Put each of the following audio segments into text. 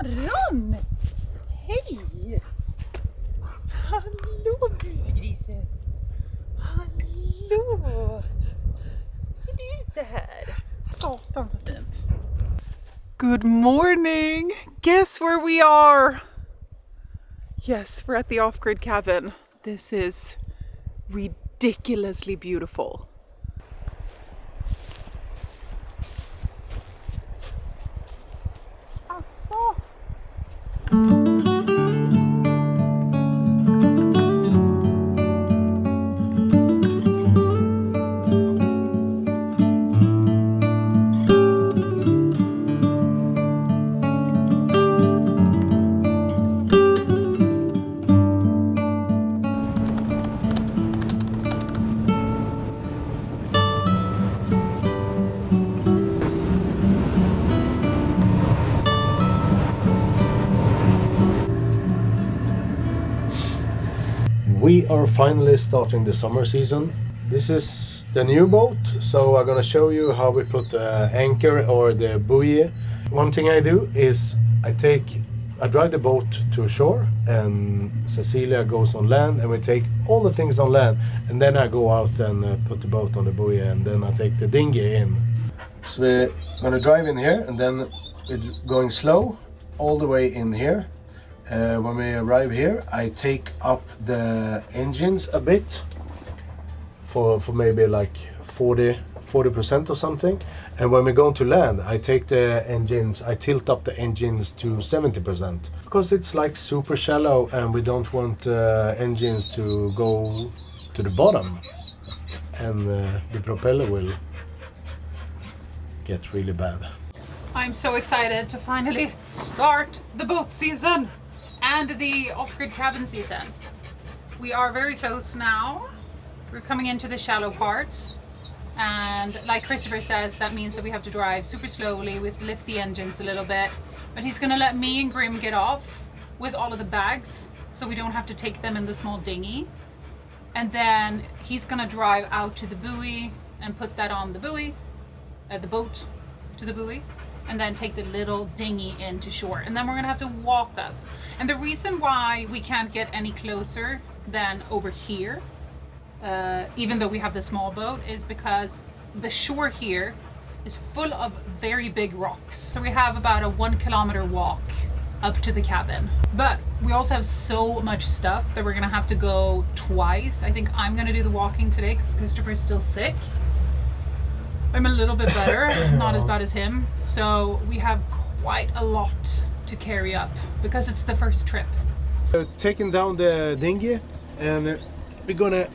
morgon! Hej! Hallå busgrisen! Hallå! Är du ute här? Satan så fint! Good morning! Guess where we are? Yes, we're at the off-grid cabin. This is ridiculously beautiful. We are finally starting the summer season. This is the new boat, so I'm gonna show you how we put the anchor or the buoy. One thing I do is I drive the boat to shore and Cecilia goes on land and we take all the things on land, and then I go out and put the boat on the buoy, and then I take the dinghy in. So we're gonna drive in here and then we're going slow all the way in here. When we arrive here, I take up the engines a bit for maybe like 40% or something. And when we go to land, I take the engines, I tilt up the engines to 70% because it's like super shallow and we don't want engines to go to the bottom and the propeller will get really bad. I'm so excited to finally start the boat season and the off-grid cabin season. We are very close now. We're coming into the shallow parts, and like Christopher says, that means that we have to drive super slowly. We have to lift the engines a little bit, but he's gonna let me and Grim get off with all of the bags so we don't have to take them in the small dinghy, and then he's gonna drive out to the buoy and put that on the buoy, the boat to the buoy, and then take the little dinghy into shore, and then we're gonna have to walk up. And the reason why we can't get any closer than over here, even though we have the small boat, is because the shore here is full of very big rocks. So we have about a 1 kilometer walk up to the cabin. But we also have so much stuff that we're gonna have to go twice. I think I'm gonna do the walking today because Christopher's still sick. I'm a little bit better, not as bad as him. So we have quite a lot to carry up because it's the first trip. Taking down the dinghy, and we're gonna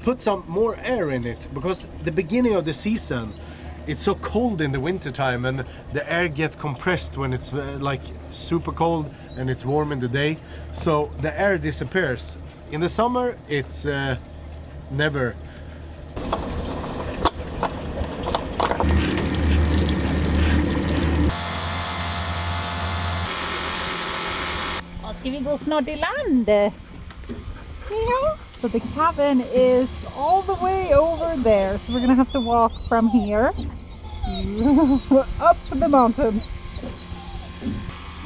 put some more air in it because the beginning of the season it's so cold in the winter time and the air gets compressed when it's like super cold and it's warm in the day, so the air disappears. In the summer it's never. Ska vi gå snart i land? Yeah. So the cabin is all the way over there. So we're gonna have to walk from here up the mountain.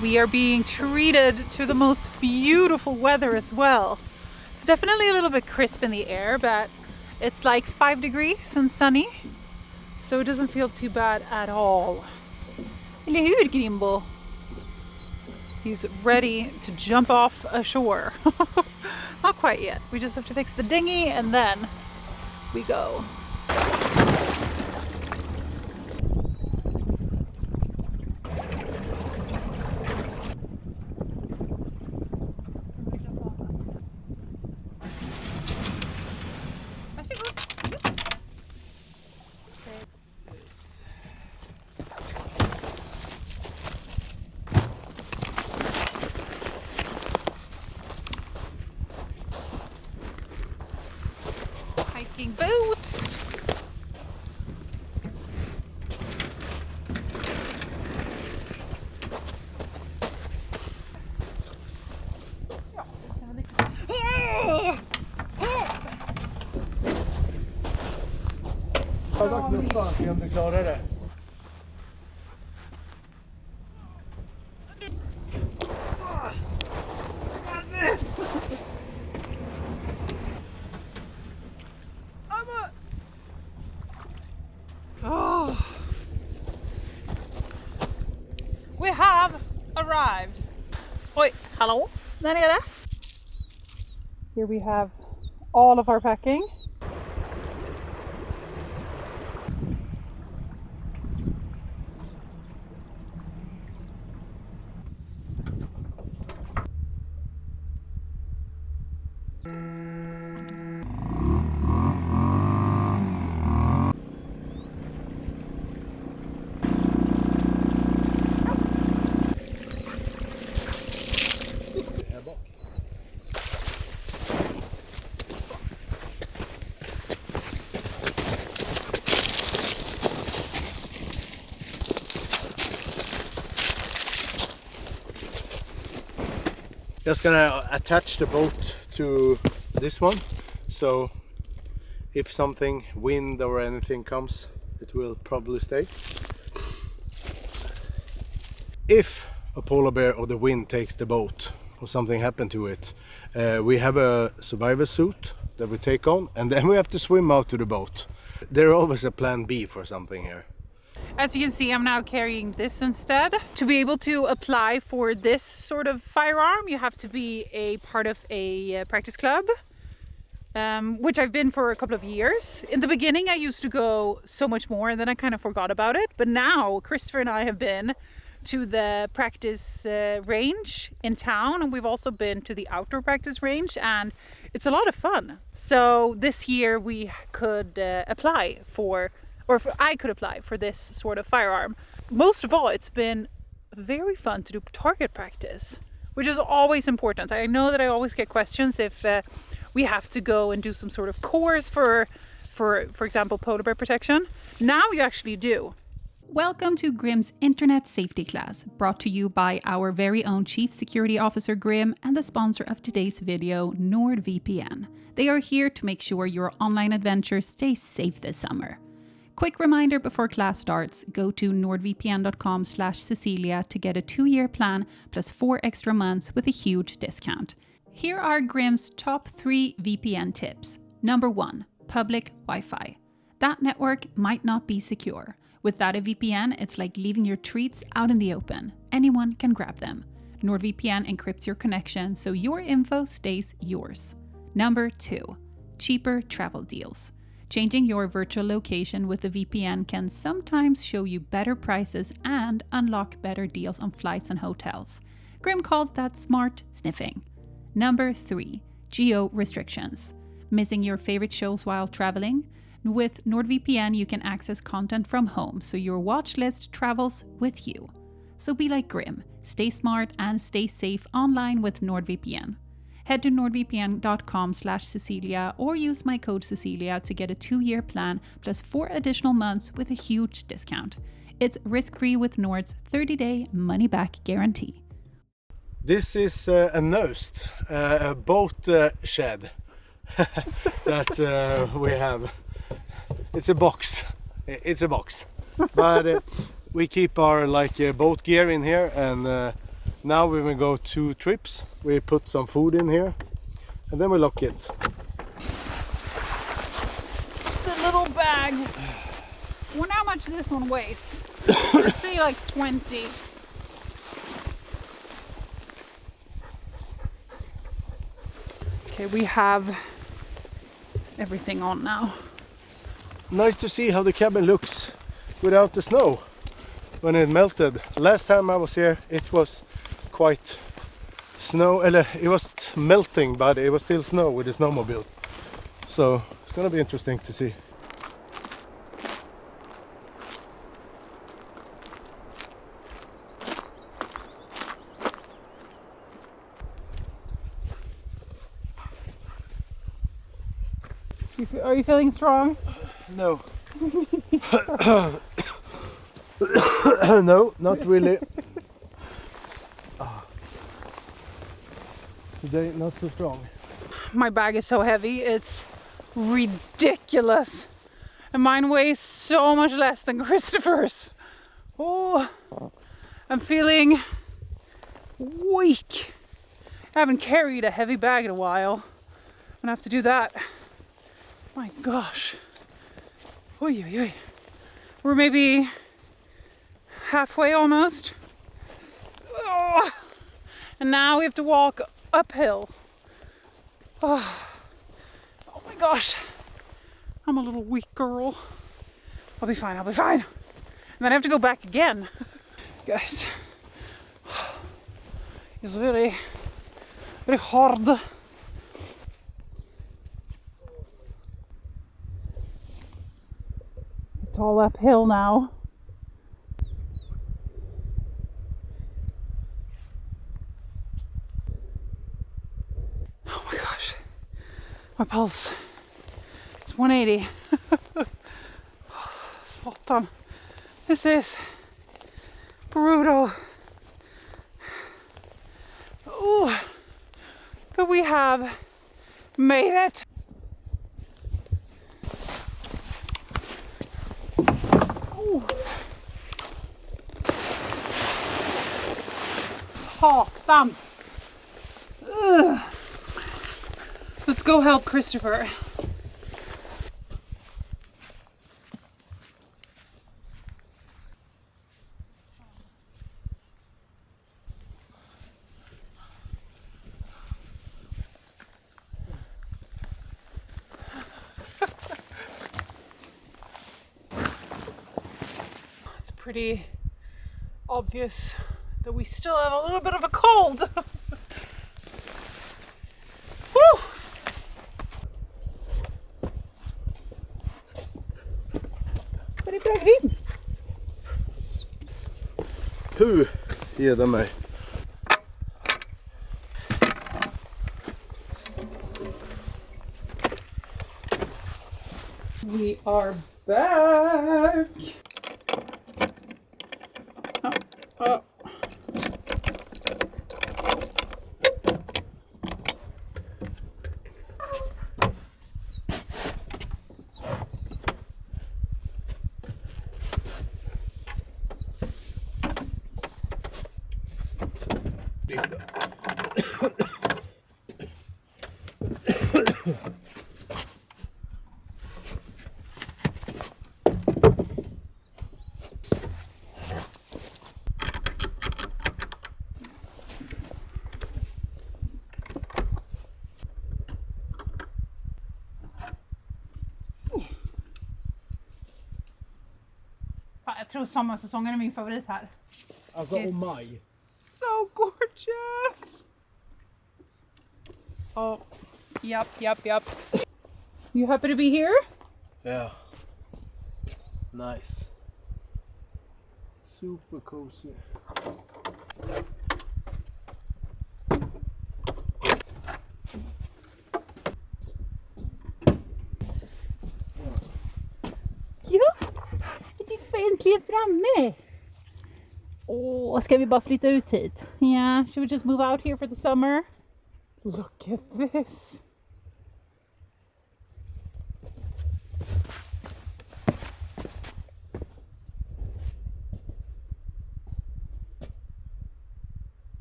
We are being treated to the most beautiful weather as well. It's definitely a little bit crisp in the air, but it's like 5 degrees and sunny. So it doesn't feel too bad at all. Eller hur, Grimbo? He's ready to jump off ashore. Not quite yet. We just have to fix the dinghy and then we go. Boots. Se om du klarar det. We have arrived. Oi, hello, där nere. Here we have all of our packing. Just gonna attach the boat to this one, so if something, wind or anything comes, it will probably stay. If a polar bear or the wind takes the boat or something happened to it, we have a survivor suit that we take on, and then we have to swim out to the boat. There's always a plan B for something here. As you can see, I'm now carrying this instead. To be able to apply for this sort of firearm, you have to be a part of a practice club, which I've been for a couple of years. In the beginning, I used to go so much more, and then I kind of forgot about it. But now, Christopher and I have been to the practice range in town, and we've also been to the outdoor practice range, and it's a lot of fun. So this year we could apply for, I could apply for this sort of firearm. Most of all, it's been very fun to do target practice, which is always important. I know that I always get questions if we have to go and do some sort of course for example, polar bear protection. Now you actually do. Welcome to Grim's Internet Safety Class, brought to you by our very own Chief Security Officer Grim and the sponsor of today's video, NordVPN. They are here to make sure your online adventures stay safe this summer. Quick reminder before class starts, go to nordvpn.com/Cecilia to get a 2-year plan plus 4 extra months with a huge discount. Here are Grim's top 3 VPN tips. Number 1, public Wi-Fi. That network might not be secure. Without a VPN, it's like leaving your treats out in the open. Anyone can grab them. NordVPN encrypts your connection so your info stays yours. Number 2, cheaper travel deals. Changing your virtual location with a VPN can sometimes show you better prices and unlock better deals on flights and hotels. Grim calls that smart sniffing. Number 3, geo restrictions. Missing your favorite shows while traveling? With NordVPN, you can access content from home, so your watch list travels with you. So be like Grim, stay smart and stay safe online with NordVPN. Head to nordvpn.com/Cecilia or use my code Cecilia to get a 2-year plan plus 4 additional months with a huge discount. It's risk-free with Nord's 30-day money-back guarantee. This is a Nost, a boat shed that we have. It's a box. It's a box. But we keep our boat gear in here, and now when we go 2 trips, we put some food in here, and then we lock it. The little bag. I wonder how much this one weighs. Let's say like 20. Okay, we have everything on now. Nice to see how the cabin looks without the snow when it melted. Last time I was here, it was quite snow, it was melting, but it was still snow with the snowmobile. So it's gonna be interesting to see. Are you feeling strong? No. No, not really. Today, not so strong. My bag is so heavy, it's ridiculous. And mine weighs so much less than Christopher's. Oh, I'm feeling weak. I haven't carried a heavy bag in a while. I'm gonna have to do that. My gosh. Oy, oy, oy. We're maybe halfway almost. And now we have to walk uphill. Oh my gosh. I'm a little weak girl. I'll be fine, I'll be fine. And then I have to go back again. Guys, it's very, very hard. It's all uphill now. Oh my gosh, my pulse. It's 180. Satan. This is brutal. Ooh, but we have made it. Ooh. Satan. Ugh. Let's go help Christopher. It's pretty obvious that we still have a little bit of a cold. Woo! Very bra grim. Hur ger det mig? We are back. Oh. Jag tror sommarsäsongen är min favorit här. Alltså maj. So gorgeous. Oh, yep. You happy to be here? Yeah. Nice. Super cozy. Äntligen framme! Åh, ska vi bara flytta ut hit? Yeah, should we just move out here for the summer? Look at this.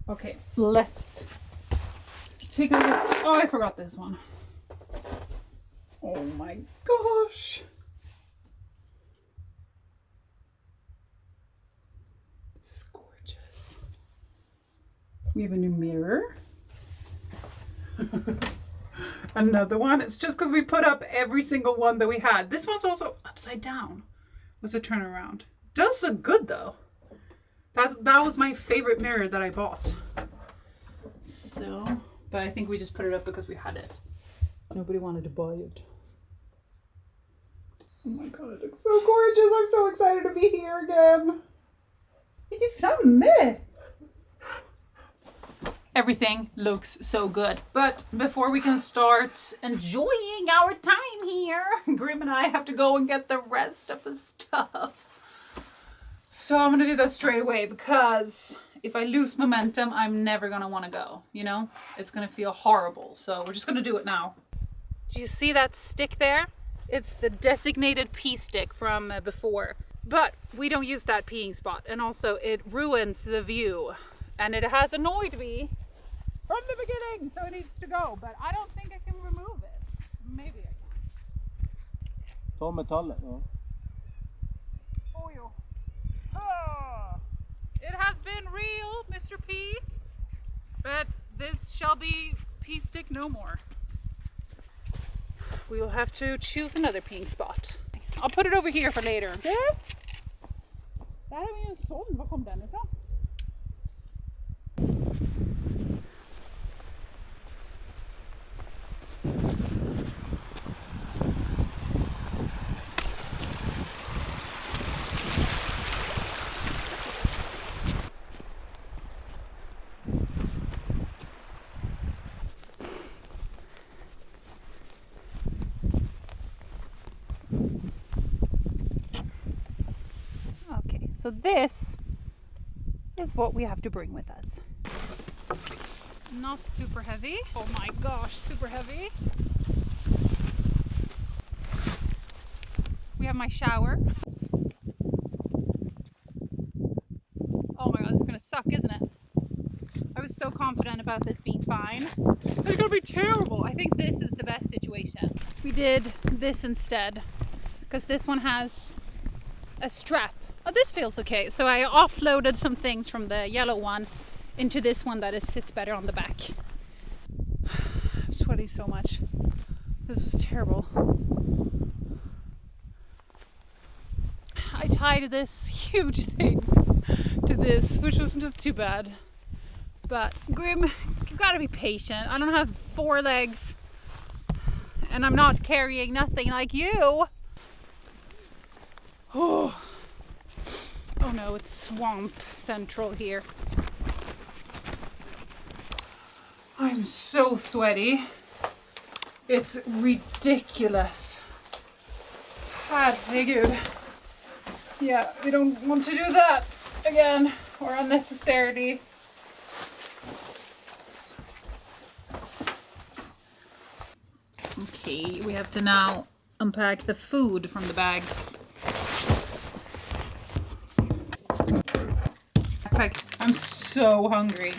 Okay, let's take a look. Oh, I forgot this one. Oh my gosh. This is gorgeous. We have a new mirror. Another one. It's just because we put up every single one that we had. This one's also upside down with a turnaround. Does look good though. That was my favorite mirror that I bought. So, but I think we just put it up because we had it. Nobody wanted to buy it. Oh my god, it looks so gorgeous. I'm so excited to be here again. Är du framme? Everything looks so good. But before we can start enjoying our time here, Grim and I have to go and get the rest of the stuff. So I'm gonna do that straight away because if I lose momentum, I'm never gonna wanna go, you know? It's gonna feel horrible. So we're just gonna do it now. Do you see that stick there? It's the designated pee stick from before. But we don't use that peeing spot. And also it ruins the view. And it has annoyed me from the beginning, so it needs to go. But I don't think I can remove it. Maybe I can. Ta metallet då. Oh, yo. Oh, it has been real, Mr. P. But be pea stick no more. We will have to choose another peeing spot. I'll put it over here for later. Det här är ju en sån. Var kom den ifrån? Okay, so this is what we have to bring with us. Not super heavy. Oh my gosh, super heavy. We have my shower. Oh my god, it's gonna suck, isn't it? I was so confident about this being fine. It's gonna be terrible. I think this is the best situation. We did this instead because this one has a strap. Oh, this feels okay. So I offloaded some things from the yellow one into this one that sits better on the back. I'm sweating so much. This is terrible. I tied this huge thing to this, which wasn't just too bad. But Grim, you gotta be patient. I don't have 4 legs and I'm not carrying nothing like you. Oh. Oh no, it's swamp central here. I'm so sweaty. It's ridiculous. Herregud. Yeah, we don't want to do that again or unnecessarily. Okay, we have to now unpack the food from the bags. I'm so hungry.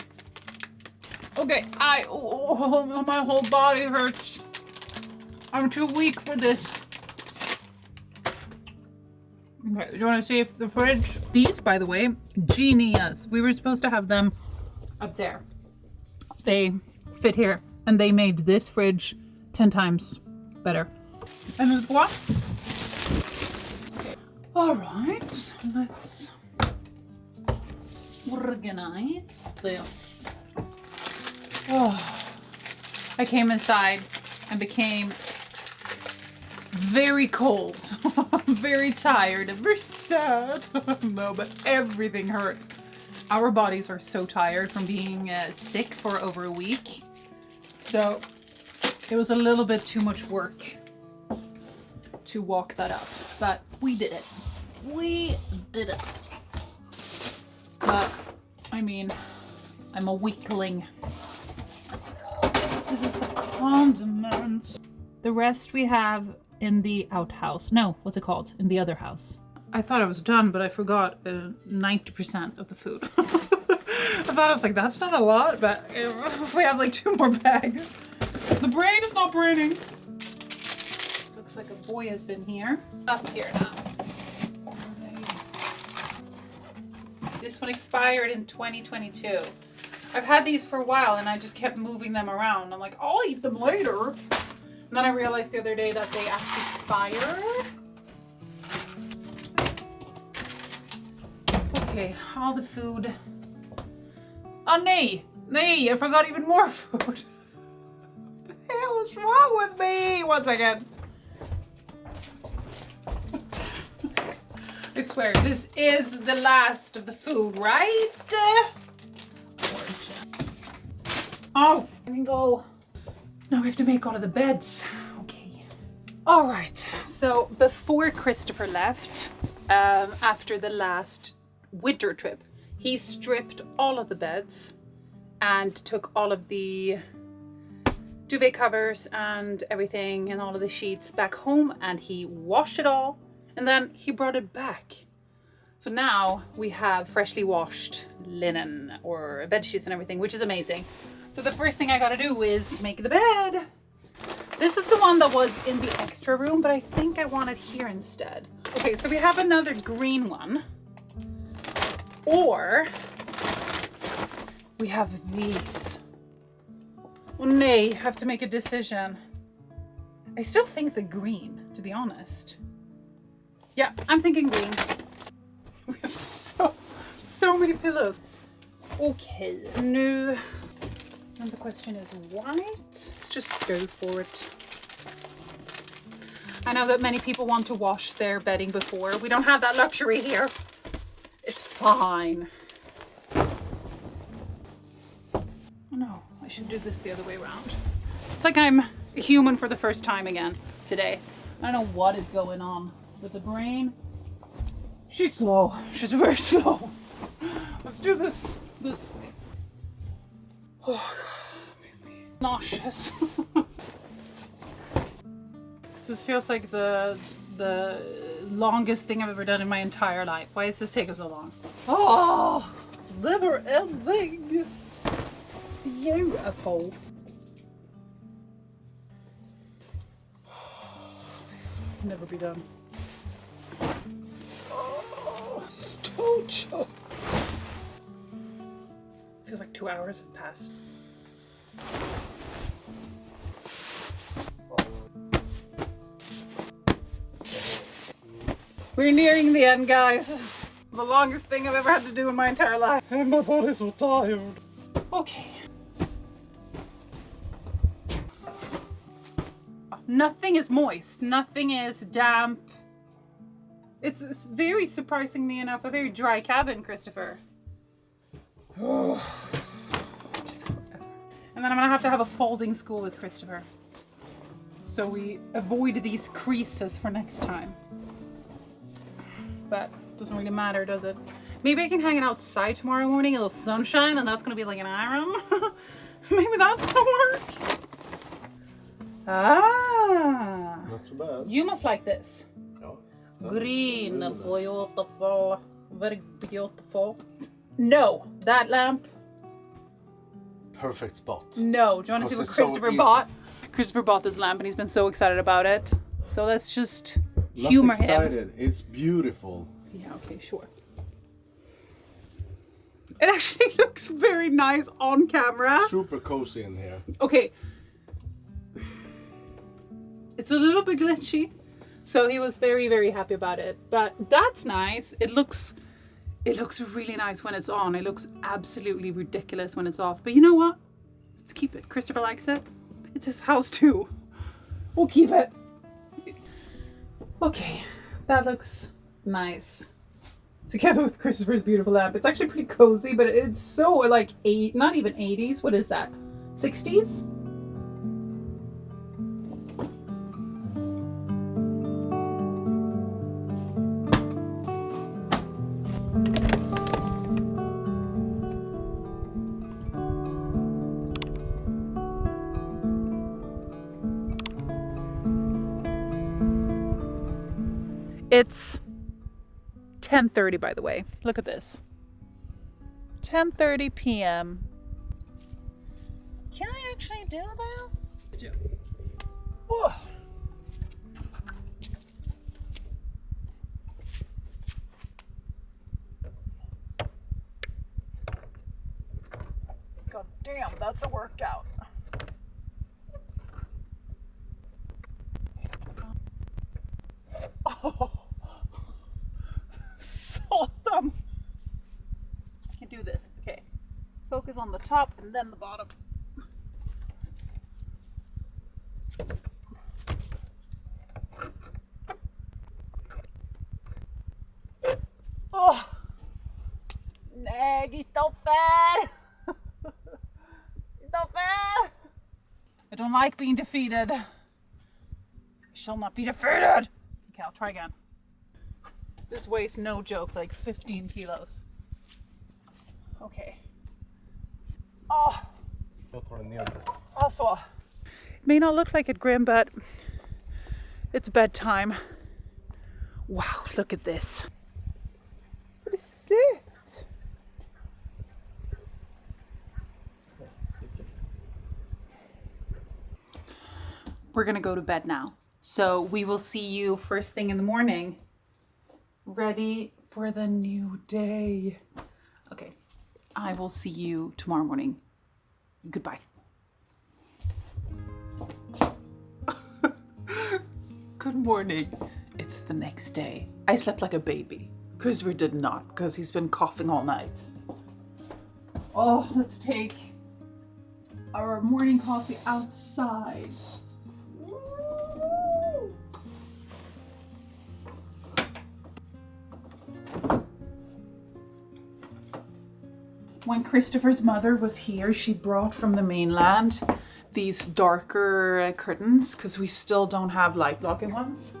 Okay, my whole body hurts. I'm too weak for this. Okay, do you want to see if the fridge? These, by the way, genius. We were supposed to have them up there. They fit here, and they made this fridge 10 times better. And with what? Okay. All right, let's organize this. Oh, I came inside and became very cold, very tired, and very sad. No, but everything hurts. Our bodies are so tired from being sick for over a week. So it was a little bit too much work to walk that up, but we did it. We did it. But, I mean, I'm a weakling. This is the condiments. The rest we have in the outhouse. No, what's it called? In the other house. I thought I was done, but I forgot 90% of the food. I thought I was like, that's not a lot, but we have like 2 more bags. The brain is not braining. Looks like a boy has been here. Up here now. This one expired in 2022. I've had these for a while and I just kept moving them around. I'm like, I'll eat them later. And then I realized the other day that they actually expire. Okay, all the food. Oh, nay, I forgot even more food. What the hell is wrong with me? One second. I swear, this is the last of the food, right? Oh, let me go. Now we have to make all of the beds. Okay. All right, so before Christopher left, after the last winter trip, he stripped all of the beds and took all of the duvet covers and everything and all of the sheets back home, and he washed it all and then he brought it back. So now we have freshly washed linen or bed sheets and everything, which is amazing. So the first thing I gotta do is make the bed. This is the one that was in the extra room, but I think I want it here instead. Okay, so we have another green one. Or we have these. Oh nay, have to make a decision. I still think the green, to be honest. Yeah, I'm thinking green. We have so many pillows. Okay, nu. And the question is white. Let's just go for it. I know that many people want to wash their bedding before. We don't have that luxury here. It's fine. No, I should do this the other way around. It's like I'm a human for the first time again today. I don't know what is going on with the brain. She's slow. She's very slow. Let's do this way. Oh, God, made me nauseous. This feels like the longest thing I've ever done in my entire life. Why is this taking so long? Oh, it's never ending. Beautiful. Never be done. Oh, so choke. Feels like 2 hours have passed. We're nearing the end, guys. The longest thing I've ever had to do in my entire life. And my body's so tired. Okay. Nothing is moist. Nothing is damp. It's very surprisingly enough a very dry cabin, Christopher. Oh, it takes forever. And then I'm gonna have a folding school with Christopher, so we avoid these creases for next time. But it doesn't really matter, does it? Maybe I can hang it outside tomorrow morning, a little sunshine, and that's gonna be like an iron. Maybe that's gonna work. Ah, Not so bad. you must like this. Oh, Green, beautiful, very beautiful. No, that lamp. perfect spot. No, do you want to see what Christopher bought? Christopher bought this lamp and he's been so excited about it. So let's just humor him. Excited. It's beautiful. Yeah, okay, sure. It actually looks very nice on camera. Super cozy in here. Okay. It's a little bit glitchy. So he was very, very happy about it. But that's nice. It looks really nice when it's on. It looks absolutely ridiculous when it's off. But you know what? Let's keep it. Christopher likes it. It's his house too. We'll keep it. Okay. That looks nice. Together with Christopher's beautiful lamp. It's actually pretty cozy, but it's so like not even 80s. What is that? 60s? It's 10:30, by the way. Look at this. 10:30 p.m. Can I actually do this? Oh. God damn, that's a workout. Oh. Them. I can do this. Okay. Focus on the top and then the bottom. Oh. Nag, he's so fat. He's so fat. I don't like being defeated. I shall not be defeated. Okay, I'll try again. This weighs, no joke, like 15 kilos. Okay. Oh. Also, it may not look like it, Grim, but it's bedtime. Wow, look at this. What is it? We're gonna go to bed now. So we will see you first thing in the morning. Ready for the new day. Okay, I will see you tomorrow morning. Goodbye. Good morning. It's the next day. I slept like a baby. Christopher did not, because he's been coughing all night. Oh, let's take our morning coffee outside. Woo! When Christopher's mother was here, she brought from the mainland these darker curtains, because we still don't have light blocking ones,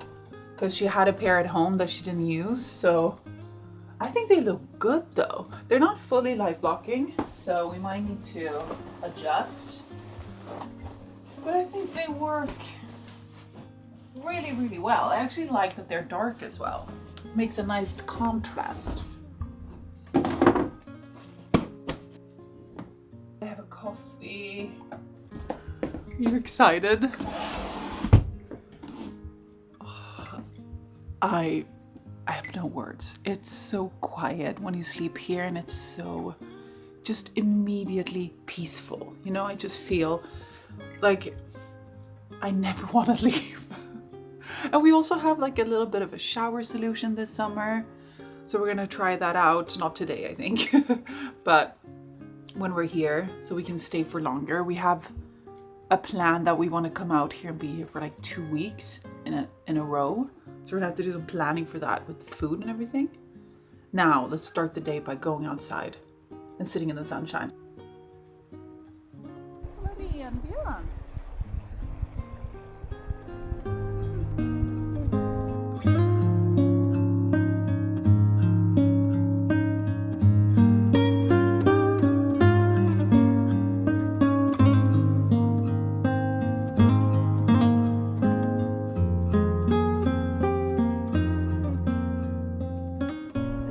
because she had a pair at home that she didn't use. So I think they look good though. They're not fully light blocking, so we might need to adjust, but I think they work really, really well. I actually like that they're dark as well. Makes a nice contrast. I have a coffee. You excited? I have no words. It's so quiet when you sleep here, and it's so just immediately peaceful. You know, I just feel like I never want to leave. And we also have like a little bit of a shower solution this summer. So we're gonna try that out. Not today, I think, but when we're here, so we can stay for longer. We have a plan that we want to come out here and be here for like 2 weeks in a row. So we're gonna have to do some planning for that with food and everything. Now, let's start the day by going outside and sitting in the sunshine.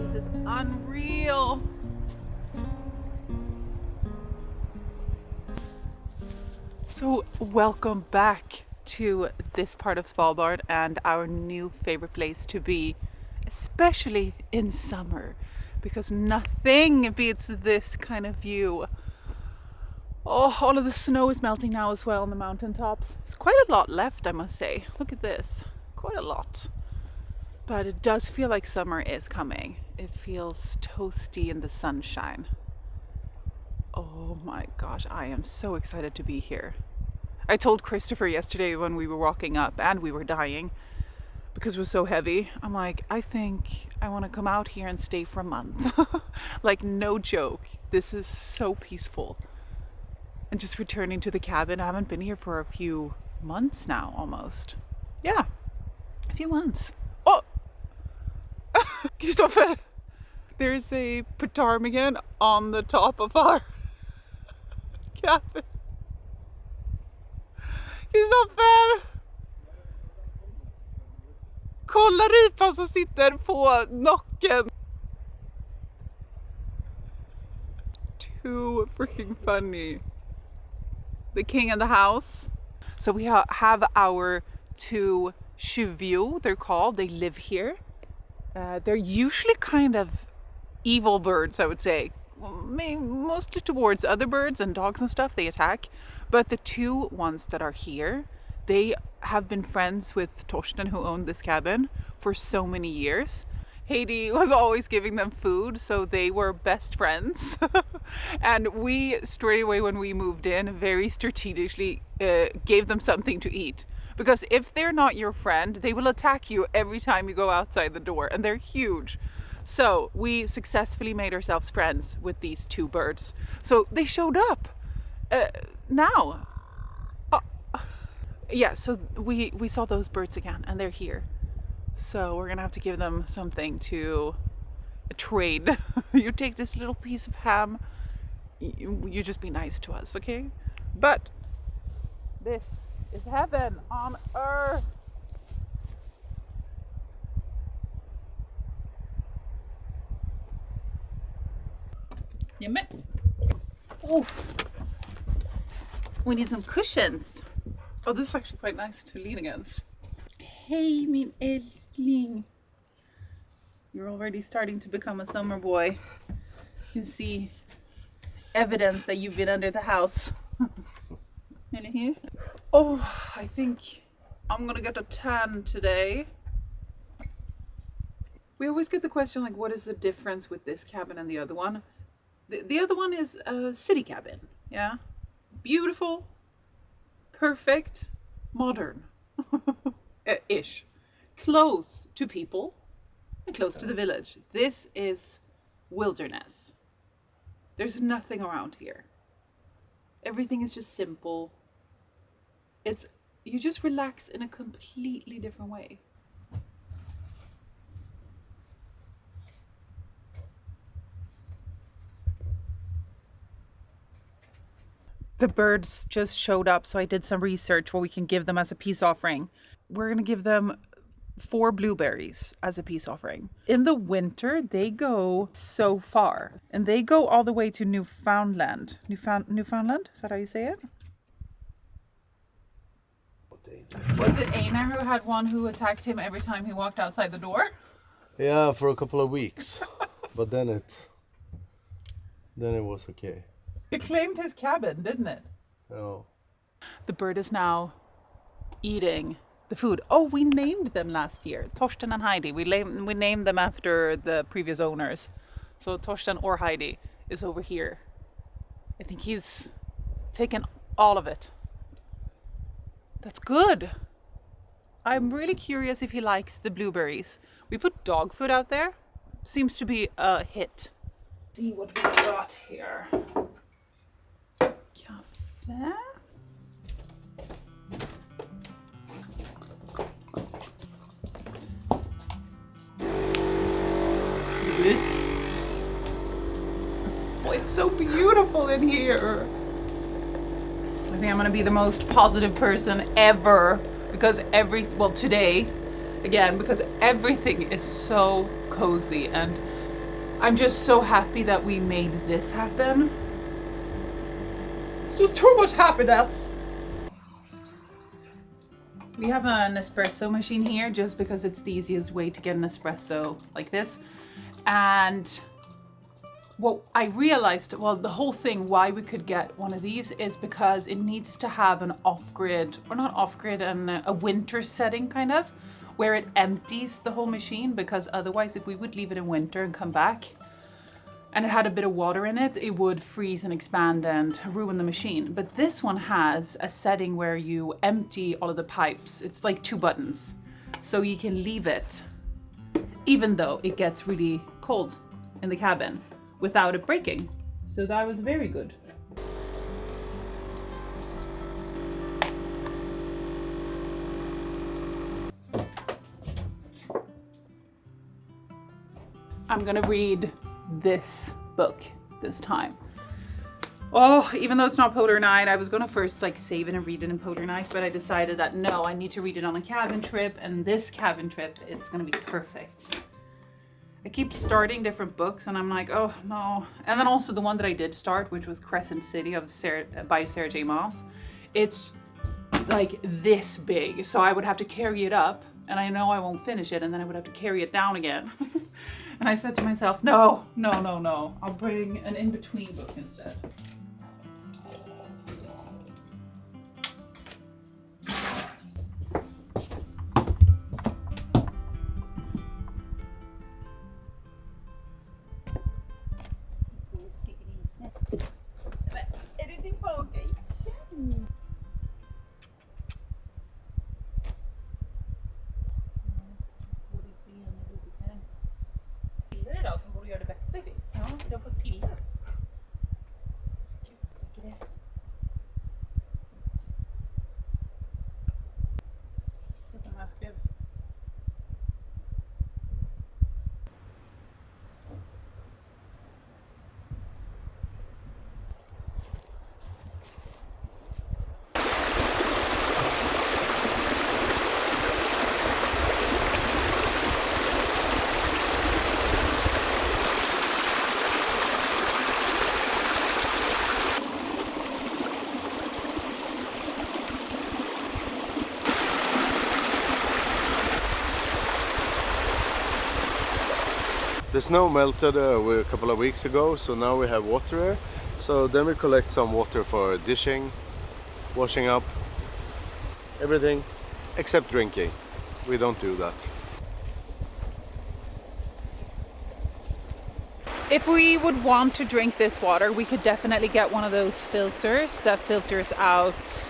This is unreal. So welcome back to this part of Svalbard and our new favorite place to be, especially in summer, because nothing beats this kind of view. Oh, all of the snow is melting now as well on the mountaintops. There's quite a lot left, I must say. Look at this, quite a lot. But it does feel like summer is coming. It feels toasty in the sunshine. Oh my gosh, I am so excited to be here. I told Christopher yesterday when we were walking up and we were dying because it was so heavy. I'm like, I think I want to come out here and stay for a month. Like, no joke. This is so peaceful. And just returning to the cabin. I haven't been here for a few months now, almost. Yeah, a few months. Oh! Christopher! There's a ptarmigan on the top of our cabin. Christopher! Kolla ripan som sitter på nocken. Too freaking funny. The king of the house. So we have our two tjuvjo, they're called. They live here. They're usually kind of evil birds, I would say. Mostly towards other birds and dogs and stuff they attack. But the two ones that are here, they have been friends with Torsten, who owned this cabin, for so many years. Heidi was always giving them food, so they were best friends. And we, straight away when we moved in, very strategically gave them something to eat. Because if they're not your friend, they will attack you every time you go outside the door, and they're huge. So we successfully made ourselves friends with these two birds. So they showed up now. Yeah, so we saw those birds again, and they're here. So we're gonna have to give them something to trade. You take this little piece of ham, you just be nice to us, okay? But this is heaven on earth. Yummy. Oof. We need some cushions. Oh, this is actually quite nice to lean against. Hey, min älskling. You're already starting to become a summer boy. You can see evidence that you've been under the house. Oh, I think I'm gonna get a tan today. We always get the question like, what is the difference with this cabin and the other one? The other one is a city cabin, yeah? Beautiful, perfect, modern, ish. Close to people and close to the village. This is wilderness. There's nothing around here. Everything is just simple. You just relax in a completely different way. The birds just showed up, so I did some research what we can give them as a peace offering. We're going to give them 4 blueberries as a peace offering. In the winter, they go so far, and they go all the way to Newfoundland. Newfoundland? Is that how you say it? Was it Einar who had one who attacked him every time he walked outside the door? Yeah, for a couple of weeks, but then it was okay. It claimed his cabin, didn't it? Oh. The bird is now eating the food. Oh, we named them last year. Torsten and Heidi. We named them after the previous owners. So Torsten or Heidi is over here. I think he's taken all of it. That's good. I'm really curious if he likes the blueberries. We put dog food out there. Seems to be a hit. See what we got here. Kaffe. Oh, it's so beautiful in here. I think I'm gonna be the most positive person ever because today, again, because everything is so cozy and I'm just so happy that we made this happen. It's just too much happiness. We have an espresso machine here just because it's the easiest way to get an espresso like this. And what I realized, the whole thing why we could get one of these is because it needs to have an off-grid, or not off-grid, a winter setting kind of, where it empties the whole machine, because otherwise if we would leave it in winter and come back and it had a bit of water in it, it would freeze and expand and ruin the machine. But this one has a setting where you empty all of the pipes. It's like 2 buttons. So you can leave it, even though it gets really cold in the cabin, without it breaking. So that was very good. I'm gonna read this book this time. Oh, even though it's not Polar Night, I was gonna first save it and read it in Polar Night, but I decided that no, I need to read it on a cabin trip, and this cabin trip, it's gonna be perfect. I keep starting different books and I'm like, oh no. And then also the one that I did start, which was Crescent City by Sarah J. Maas. It's like this big, so I would have to carry it up, and I know I won't finish it, and then I would have to carry it down again. And I said to myself, no. I'll bring an in-between book instead. Är du tillbaka igen? Piller idag som borde göra det bättre. Ja, jag har fått piller. Gud, den här skrevs. The snow melted a couple of weeks ago, so now we have water here. So then we collect some water for dishing, washing up, everything. except drinking. We don't do that. If we would want to drink this water, we could definitely get one of those filters that filters out,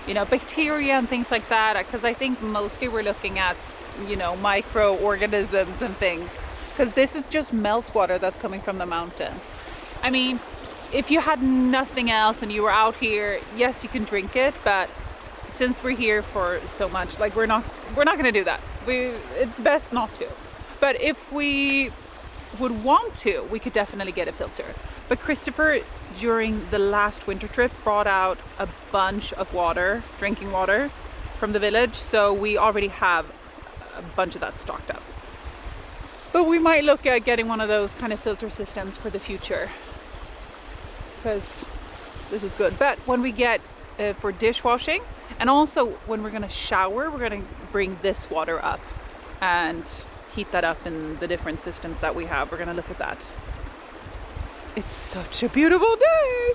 you know, bacteria and things like that. Because I think mostly we're looking at, you know, microorganisms and things. Because this is just meltwater that's coming from the mountains. I mean, if you had nothing else and you were out here, yes, you can drink it, but since we're here for so much, like we're not gonna do that. It's best not to. But if we would want to, we could definitely get a filter. But Christopher, during the last winter trip, brought out a bunch of water, drinking water from the village, so we already have a bunch of that stocked up. But we might look at getting one of those kind of filter systems for the future, because this is good. But when we get for dishwashing, and also when we're gonna shower, we're gonna bring this water up and heat that up in the different systems that we have. We're gonna look at that. It's such a beautiful day.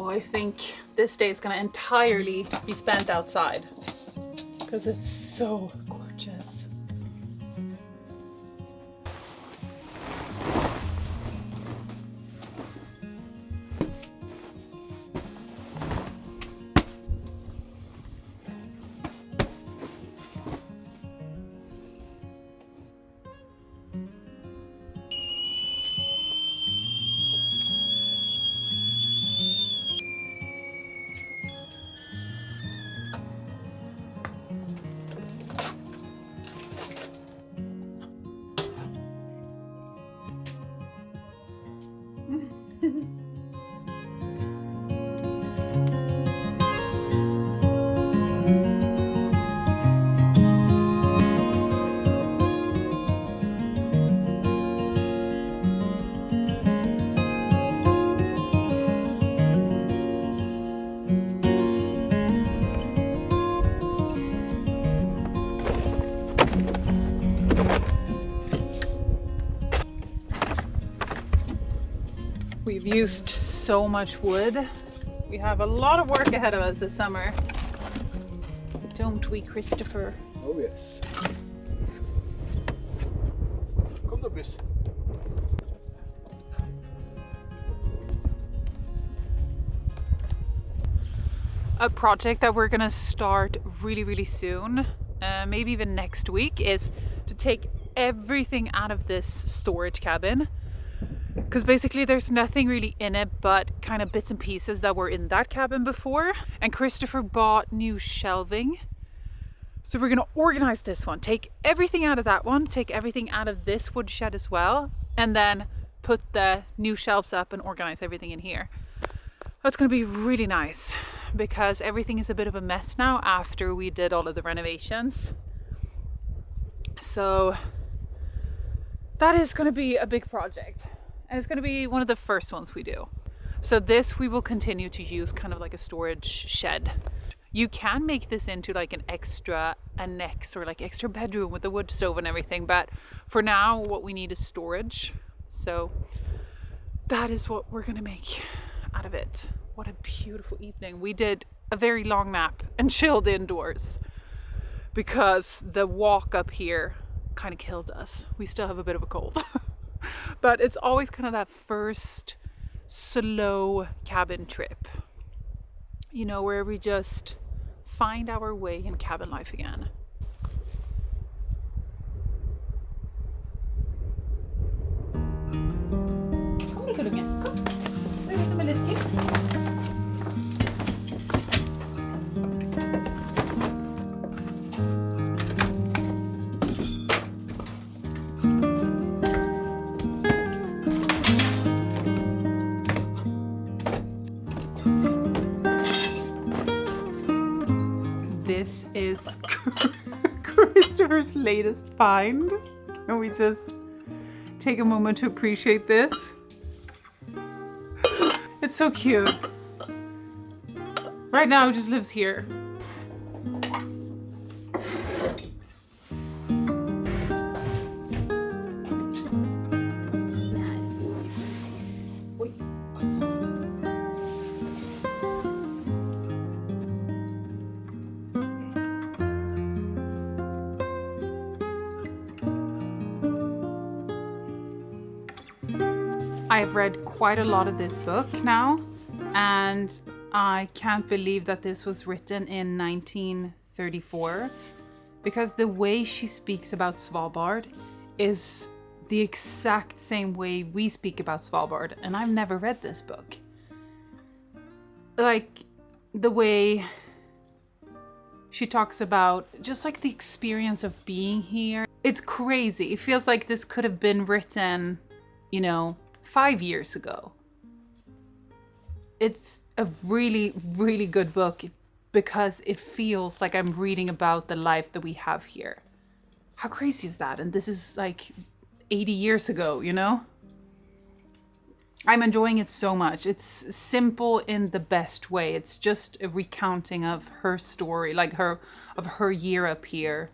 I think this day is going to entirely be spent outside because it's so gorgeous. We've used so much wood. We have a lot of work ahead of us this summer. Don't we, Christopher? Oh yes. Kom då, bus. A project that we're gonna start really soon, maybe even next week, is to take everything out of this storage cabin. Because basically there's nothing really in it but kind of bits and pieces that were in that cabin before. And Christopher bought new shelving. So we're gonna organize this one, take everything out of that one, take everything out of this wood shed as well, and then put the new shelves up and organize everything in here. That's gonna be really nice because everything is a bit of a mess now after we did all of the renovations. So that is gonna be a big project. And it's going to be one of the first ones we do. So this we will continue to use kind of like a storage shed. You can make this into like an extra annex or like extra bedroom with the wood stove and everything. But for now, what we need is storage. So that is what we're going to make out of it. What a beautiful evening. We did a very long nap and chilled indoors because the walk up here kind of killed us. We still have a bit of a cold. But it's always kind of that first slow cabin trip, you know, where we just find our way in cabin life again. Kom du kullungen, kom. Vad är det som är läskigt? This is Christopher's latest find. Can we just take a moment to appreciate this. It's so cute. Right now, it just lives here. I've read quite a lot of this book now, and I can't believe that this was written in 1934, because the way she speaks about Svalbard is the exact same way we speak about Svalbard, and I've never read this book. Like, the way she talks about just like the experience of being here. It's crazy. It feels like this could have been written, you know, 5 years ago. It's a really, really good book because it feels like I'm reading about the life that we have here. How crazy is that? And this is like 80 years ago, you know? I'm enjoying it so much. It's simple in the best way. It's just a recounting of her story, like of her year up here,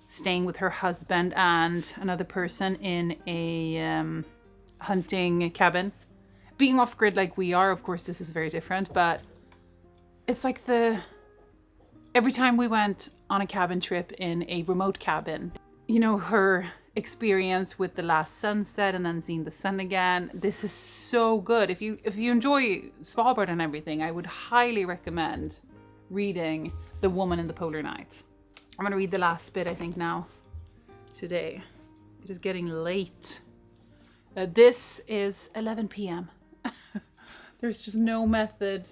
staying with her husband and another person in a hunting cabin. Being off-grid like we are, of course, this is very different, but it's like every time we went on a cabin trip in a remote cabin, you know, her experience with the last sunset and then seeing the sun again. This is so good. If you enjoy Svalbard and everything, I would highly recommend reading The Woman in the Polar Night. I'm gonna read the last bit, I think, now, today. It is getting late. This is 11 p.m. There's just no method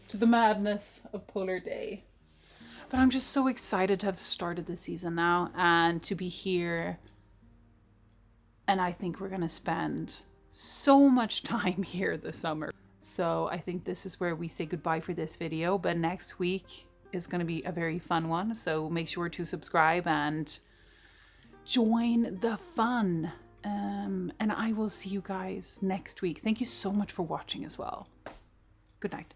to the madness of Polar Day. But I'm just so excited to have started this season now and to be here. And I think we're gonna spend so much time here this summer. So I think this is where we say goodbye for this video, but next week is gonna be a very fun one. So make sure to subscribe and join the fun. And I will see you guys next week. Thank you so much for watching as well. Good night.